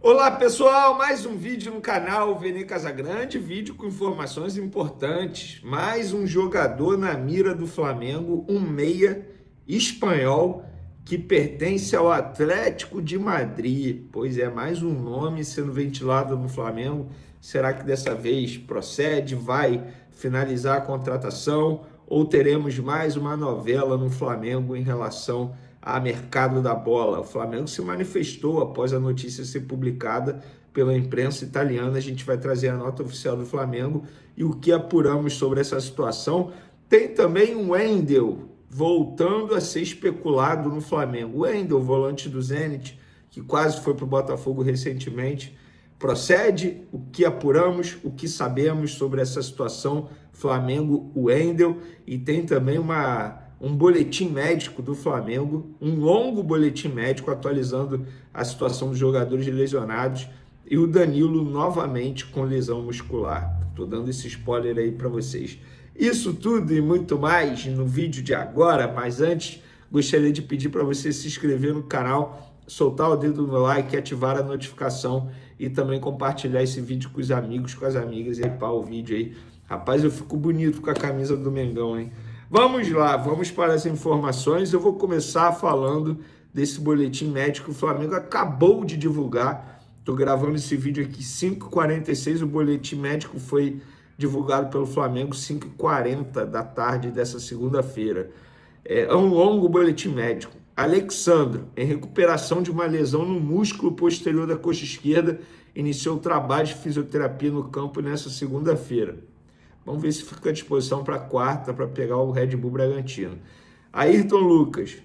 Olá pessoal, mais um vídeo no canal Vene Casagrande, vídeo com informações importantes. Mais um jogador na mira do Flamengo, um meia espanhol que pertence ao Atlético de Madrid. Pois é, mais um nome sendo ventilado no Flamengo. Será que dessa vez procede, vai finalizar a contratação ou teremos mais uma novela no Flamengo em relação a mercado da bola? O Flamengo se manifestou após a notícia ser publicada pela imprensa italiana. A gente vai trazer a nota oficial do Flamengo e o que apuramos sobre essa situação. Tem também o Wendel voltando a ser especulado no Flamengo. O Wendel, volante do Zenit, que quase foi para o Botafogo recentemente. Procede o que apuramos, o que sabemos sobre essa situação Flamengo, o Wendel, e tem também um boletim médico do Flamengo, um longo boletim médico atualizando a situação dos jogadores lesionados e o Danilo novamente com lesão muscular. Estou dando esse spoiler aí para vocês. Isso tudo e muito mais no vídeo de agora, mas antes gostaria de pedir para você se inscrever no canal, soltar o dedo no like, ativar a notificação e também compartilhar esse vídeo com os amigos, com as amigas e hypar o vídeo aí. Rapaz, eu fico bonito com a camisa do Mengão, hein? Vamos lá, vamos para as informações. Eu vou começar falando desse boletim médico que o Flamengo acabou de divulgar. Estou gravando esse vídeo aqui 5h46, o boletim médico foi divulgado pelo Flamengo 5h40 da tarde dessa segunda-feira. É um longo boletim médico. Alexandro, em recuperação de uma lesão no músculo posterior da coxa esquerda, iniciou o trabalho de fisioterapia no campo nessa segunda-feira. Vamos ver se fica à disposição para quarta, para pegar o Red Bull Bragantino. Ayrton Lucas,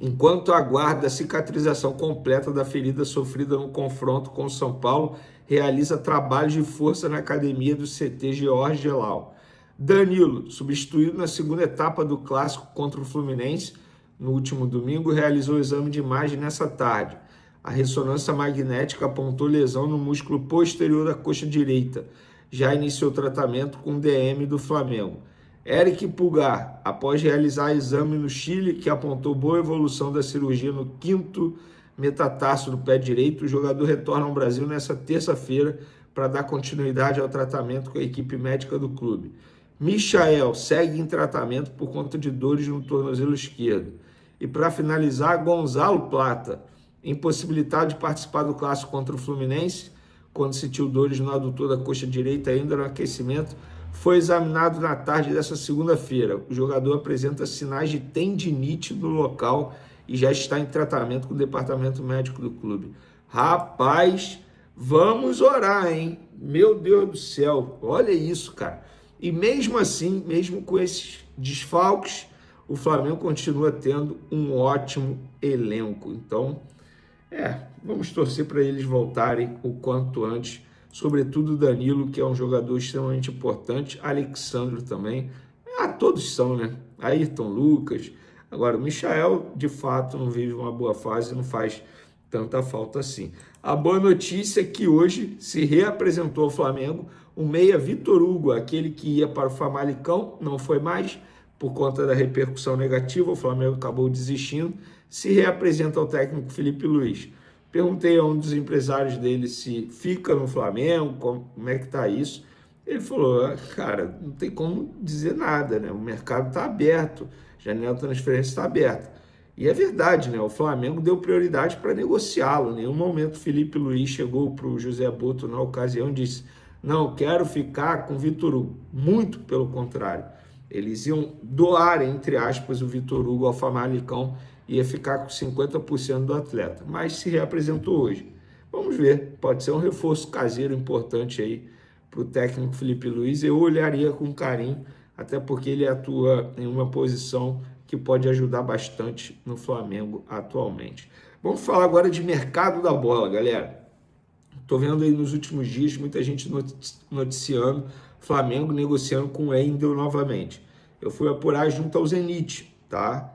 enquanto aguarda a cicatrização completa da ferida sofrida no confronto com o São Paulo, realiza trabalhos de força na academia do CT Jorge Gelau. Danilo, substituído na segunda etapa do Clássico contra o Fluminense, no último domingo, realizou o exame de imagem nessa tarde. A ressonância magnética apontou lesão no músculo posterior da coxa direita. Já iniciou tratamento com o DM do Flamengo. Eric Pulgar, após realizar exame no Chile, que apontou boa evolução da cirurgia no quinto metatarso do pé direito, o jogador retorna ao Brasil nesta terça-feira para dar continuidade ao tratamento com a equipe médica do clube. Michael segue em tratamento por conta de dores no tornozelo esquerdo. E para finalizar, Gonzalo Plata, impossibilitado de participar do clássico contra o Fluminense, quando sentiu dores no adutor da coxa direita ainda no aquecimento, foi examinado na tarde dessa segunda-feira. O jogador apresenta sinais de tendinite no local e já está em tratamento com o departamento médico do clube. Rapaz, vamos orar, hein? Meu Deus do céu, olha isso, cara. E mesmo assim, mesmo com esses desfalques, o Flamengo continua tendo um ótimo elenco. Então, vamos torcer para eles voltarem o quanto antes, sobretudo o Danilo, que é um jogador extremamente importante, Alexandre também, todos são, né? Ayrton Lucas. Agora, o Michael, de fato, não vive uma boa fase, não faz tanta falta assim. A boa notícia é que hoje se reapresentou ao Flamengo o meia Vitor Hugo, aquele que ia para o Famalicão, não foi mais, por conta da repercussão negativa, o Flamengo acabou desistindo, se reapresenta ao técnico Felipe Luiz. Perguntei a um dos empresários dele se fica no Flamengo, como é que tá isso. Ele falou, cara, não tem como dizer nada, né? O mercado está aberto, a janela de transferência está aberta. E é verdade, né? O Flamengo deu prioridade para negociá-lo. Em nenhum momento o Felipe Luiz chegou para o José Boto na ocasião e disse, não, quero ficar com o Vitor Hugo. Muito pelo contrário. Eles iam doar, entre aspas, o Vitor Hugo ao Famalicão e ia ficar com 50% do atleta. Mas se reapresentou hoje. Vamos ver, pode ser um reforço caseiro importante aí para o técnico Felipe Luiz. Eu olharia com carinho, até porque ele atua em uma posição que pode ajudar bastante no Flamengo atualmente. Vamos falar agora de mercado da bola, galera. Estou vendo aí nos últimos dias muita gente noticiando Flamengo negociando com o Wendel novamente. Eu fui apurar junto ao Zenit, tá?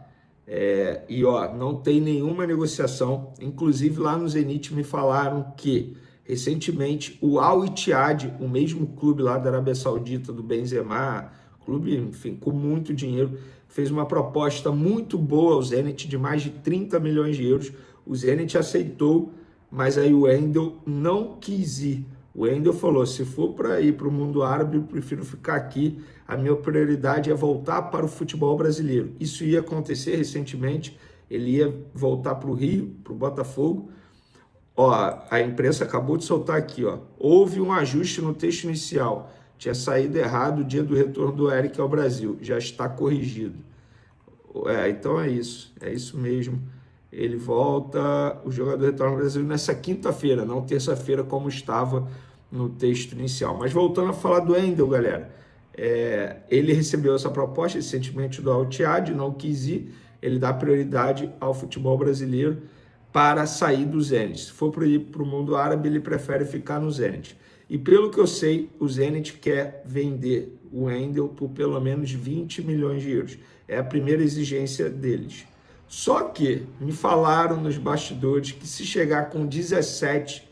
Não tem nenhuma negociação. Inclusive lá no Zenit me falaram que recentemente o Al Ittihad, o mesmo clube lá da Arábia Saudita, do Benzema, clube, enfim, com muito dinheiro, fez uma proposta muito boa ao Zenit de mais de 30 milhões de euros. O Zenit aceitou mas aí o Wendel não quis ir. O Wendel falou, se for para ir para o mundo árabe, eu prefiro ficar aqui, a minha prioridade é voltar para o futebol brasileiro. Isso ia acontecer recentemente, ele ia voltar para o Rio, para o Botafogo. Ó, a imprensa acabou de soltar aqui, ó. Houve um ajuste no texto inicial. Tinha saído errado o dia do retorno do Eric ao Brasil. Já está corrigido. Então é isso mesmo. Ele volta, o jogador retorna ao Brasil nessa quinta-feira, não terça-feira, como estava no texto inicial. Mas voltando a falar do Wendel, galera, ele recebeu essa proposta recentemente do Al-Ittihad, não quis ir, ele dá prioridade ao futebol brasileiro para sair do Zenit. Se for para ir para o mundo árabe, ele prefere ficar no Zenit. E pelo que eu sei, o Zenit quer vender o Wendel por pelo menos 20 milhões de euros. É a primeira exigência deles. Só que me falaram nos bastidores que se chegar com 17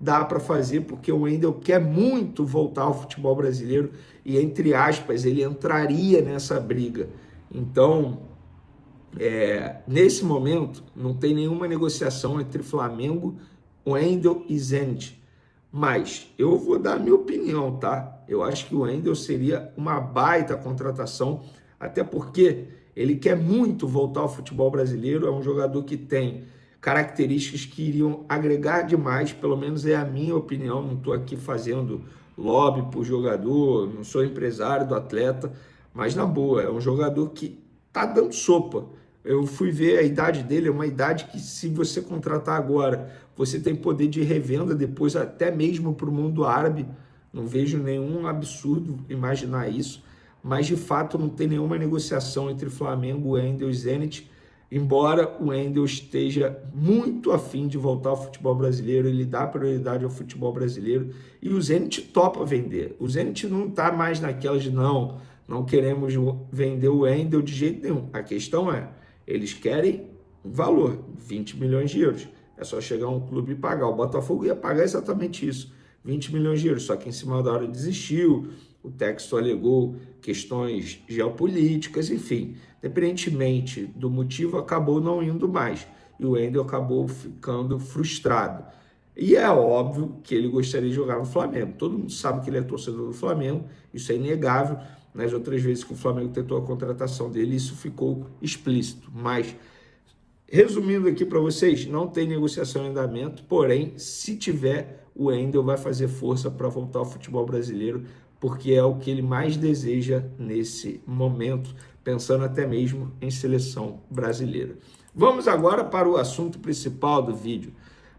dá para fazer, porque o Wendel quer muito voltar ao futebol brasileiro e, entre aspas, ele entraria nessa briga. Então, nesse momento, não tem nenhuma negociação entre Flamengo, Wendel e Zenit. Mas eu vou dar a minha opinião, tá? Eu acho que o Wendel seria uma baita contratação, até porque ele quer muito voltar ao futebol brasileiro, é um jogador que tem características que iriam agregar demais, pelo menos é a minha opinião, não estou aqui fazendo lobby para o jogador, não sou empresário do atleta, mas na boa, é um jogador que está dando sopa. Eu fui ver a idade dele, é uma idade que se você contratar agora, você tem poder de revenda depois até mesmo para o mundo árabe, não vejo nenhum absurdo imaginar isso, mas de fato não tem nenhuma negociação entre Flamengo, Wendel e Zenit, embora o Wendel esteja muito afim de voltar ao futebol brasileiro, ele dá prioridade ao futebol brasileiro e o Zenit topa vender. O Zenit não está mais naquela de não queremos vender o Wendel de jeito nenhum. A questão é, eles querem valor, 20 milhões de euros. É só chegar um clube e pagar. O Botafogo ia pagar exatamente isso, 20 milhões de euros, só que em cima da hora desistiu, o texto alegou questões geopolíticas, enfim, independentemente do motivo, acabou não indo mais. E o Wendel acabou ficando frustrado. E é óbvio que ele gostaria de jogar no Flamengo. Todo mundo sabe que ele é torcedor do Flamengo, isso é inegável. Nas outras vezes que o Flamengo tentou a contratação dele, isso ficou explícito. Mas, resumindo aqui para vocês, não tem negociação em andamento, porém, se tiver, o Wendel vai fazer força para voltar ao futebol brasileiro, porque é o que ele mais deseja nesse momento, pensando até mesmo em seleção brasileira. Vamos agora para o assunto principal do vídeo.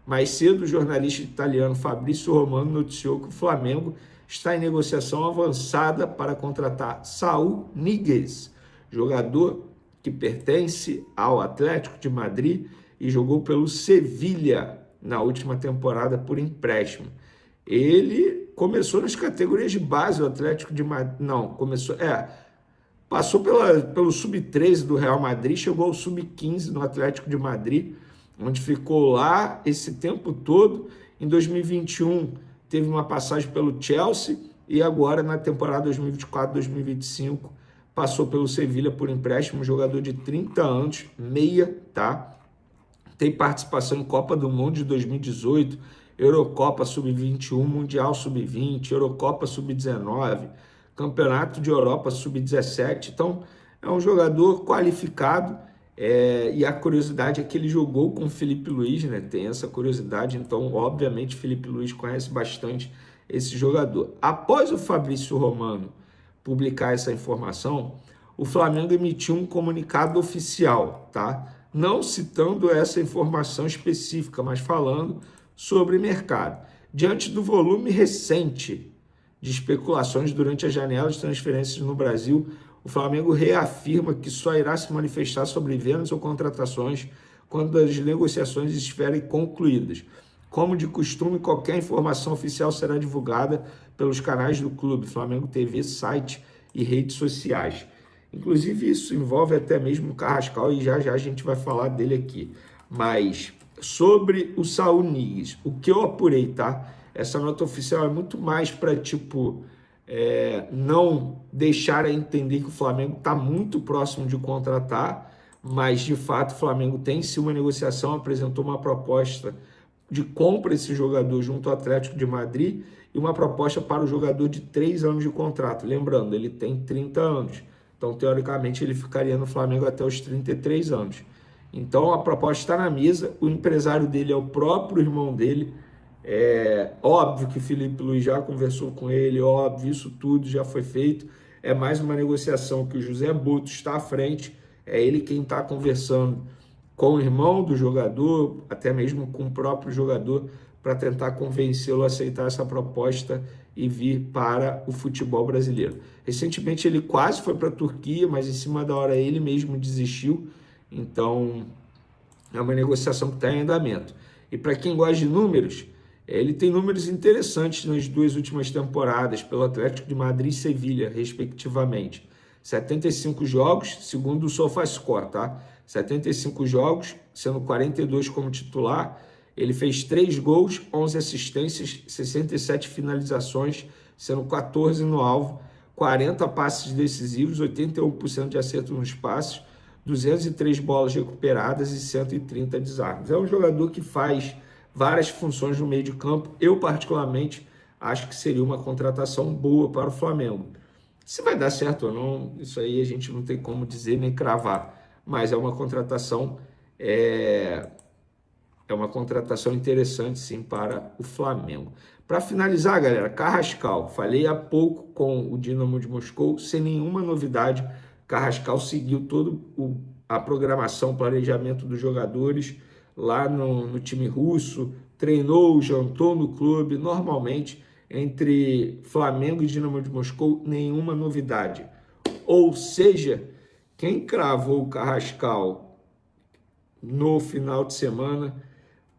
Mais cedo, o jornalista italiano Fabrício Romano noticiou que o Flamengo está em negociação avançada para contratar Saúl Ñíguez, jogador que pertence ao Atlético de Madrid e jogou pelo Sevilha na última temporada por empréstimo. Ele começou nas categorias de base do Atlético de Madrid, passou pelo Sub-13 do Real Madrid, chegou ao Sub-15 no Atlético de Madrid, onde ficou lá esse tempo todo. Em 2021 teve uma passagem pelo Chelsea e agora na temporada 2024-2025 passou pelo Sevilha por empréstimo, jogador de 30 anos, meia, tá? Tem participação em Copa do Mundo de 2018, Eurocopa Sub-21, Mundial Sub-20, Eurocopa Sub-19, Campeonato de Europa Sub-17. Então, é um jogador qualificado, e a curiosidade é que ele jogou com o Felipe Luiz, né? Tem essa curiosidade, então, obviamente, Felipe Luiz conhece bastante esse jogador. Após o Fabrício Romano publicar essa informação, o Flamengo emitiu um comunicado oficial, tá? Não citando essa informação específica, mas falando sobre mercado. Diante do volume recente de especulações durante a janela de transferências no Brasil, o Flamengo reafirma que só irá se manifestar sobre vendas ou contratações quando as negociações estiverem concluídas. Como de costume, qualquer informação oficial será divulgada pelos canais do clube, Flamengo TV, site e redes sociais. Inclusive, isso envolve até mesmo o Carrascal, e já já a gente vai falar dele aqui. Mas sobre o Saúl Ñíguez, o que eu apurei, tá? Essa nota oficial é muito mais para, não deixar a entender que o Flamengo está muito próximo de contratar, mas, de fato, o Flamengo tem sim uma negociação, apresentou uma proposta de compra desse jogador junto ao Atlético de Madrid e uma proposta para o jogador de 3 anos de contrato. Lembrando, ele tem 30 anos. Então, teoricamente, ele ficaria no Flamengo até os 33 anos. Então, a proposta está na mesa. O empresário dele é o próprio irmão dele. É óbvio que Felipe Luiz já conversou com ele, óbvio, isso tudo já foi feito. É mais uma negociação que o José Boto está à frente. É ele quem está conversando com o irmão do jogador, até mesmo com o próprio jogador, para tentar convencê-lo a aceitar essa proposta e vir para o futebol brasileiro. Recentemente ele quase foi para a Turquia, mas em cima da hora ele mesmo desistiu. Então é uma negociação que está em andamento. E para quem gosta de números, ele tem números interessantes nas 2 últimas temporadas pelo Atlético de Madrid e Sevilha, respectivamente. 75 jogos, segundo o SofaScore, tá? 75 jogos, sendo 42 como titular. Ele fez 3 gols, 11 assistências, 67 finalizações, sendo 14 no alvo, 40 passes decisivos, 81% de acerto nos passes, 203 bolas recuperadas e 130 desarmes. É um jogador que faz várias funções no meio de campo. Eu, particularmente, acho que seria uma contratação boa para o Flamengo. Se vai dar certo ou não, isso aí a gente não tem como dizer nem cravar. Mas é uma contratação uma contratação interessante, sim, para o Flamengo. Para finalizar, galera, Carrascal. Falei há pouco com o Dinamo de Moscou, sem nenhuma novidade. Carrascal seguiu toda a programação, planejamento dos jogadores lá no time russo, treinou, jantou no clube, normalmente, entre Flamengo e Dinamo de Moscou, nenhuma novidade. Ou seja, quem cravou o Carrascal no final de semana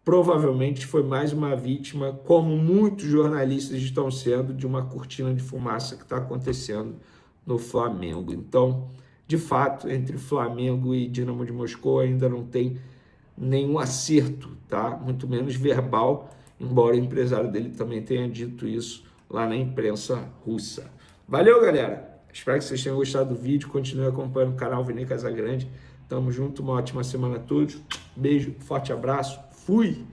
provavelmente foi mais uma vítima, como muitos jornalistas estão sendo, de uma cortina de fumaça que está acontecendo no Flamengo. Então, de fato, entre Flamengo e Dinamo de Moscou ainda não tem nenhum acerto, tá? Muito menos verbal, embora o empresário dele também tenha dito isso lá na imprensa russa. Valeu, galera! Espero que vocês tenham gostado do vídeo. Continue acompanhando o canal Vene Casagrande. Tamo junto, uma ótima semana a todos. Beijo, forte abraço. Fui!